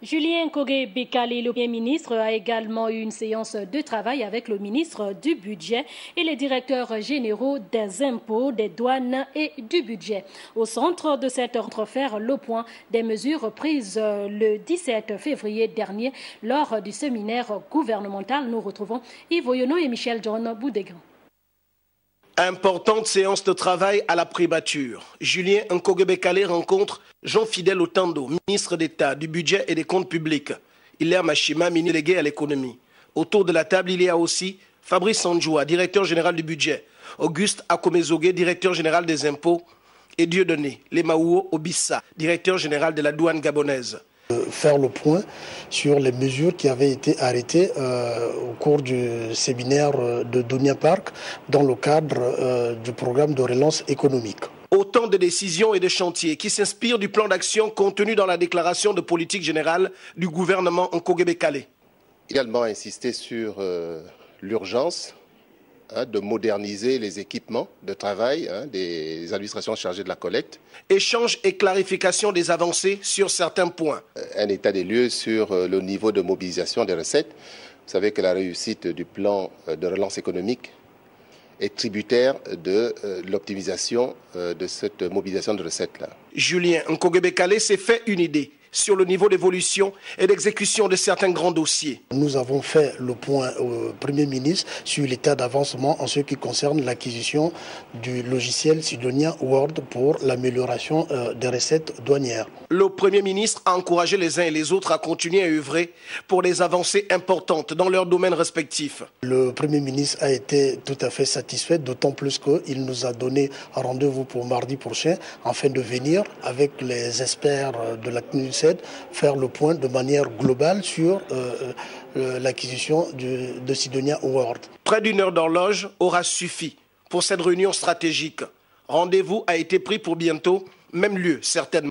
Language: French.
Julien Nkogé-Bekale, le Premier ministre, a également eu une séance de travail avec le ministre du Budget et les directeurs généraux des impôts, des douanes et du budget. Au centre de cette entrefaire, le point des mesures prises le 17 février dernier lors du séminaire gouvernemental. Nous retrouvons Yves Oyono et Michel John Boudégan. Importante séance de travail à la primature. Julien Nkogé-Bekale rencontre Jean-Fidèle Otando, ministre d'État du Budget et des Comptes publics. Hilaire Machima, ministre délégué à l'économie. Autour de la table, il y a aussi Fabrice Sanjoua, directeur général du budget. Auguste Akomezogué, directeur général des impôts. Et Dieudonné Lemaouo Obissa, directeur général de la douane gabonaise. Faire le point sur les mesures qui avaient été arrêtées au cours du séminaire de Dunia Park dans le cadre du programme de relance économique. Autant de décisions et de chantiers qui s'inspirent du plan d'action contenu dans la déclaration de politique générale du gouvernement Nkogé-Bekale. Également insister sur l'urgence de moderniser les équipements de travail des administrations chargées de la collecte. Échange et clarification des avancées sur certains points. Un état des lieux sur le niveau de mobilisation des recettes. Vous savez que la réussite du plan de relance économique est tributaire de l'optimisation de cette mobilisation de recettes-là. Julien Nkogé-Bekale s'est fait une idée sur le niveau d'évolution et d'exécution de certains grands dossiers. Nous avons fait le point au Premier ministre sur l'état d'avancement en ce qui concerne l'acquisition du logiciel Sidonia Word pour l'amélioration des recettes douanières. Le Premier ministre a encouragé les uns et les autres à continuer à œuvrer pour des avancées importantes dans leurs domaines respectifs. Le Premier ministre a été tout à fait satisfait, d'autant plus qu'il nous a donné un rendez-vous pour mardi prochain afin de venir avec les experts de la CNUSED faire le point de manière globale sur l'acquisition de Sidonia Word. Près d'une heure d'horloge aura suffi pour cette réunion stratégique. Rendez-vous a été pris pour bientôt, même lieu certainement.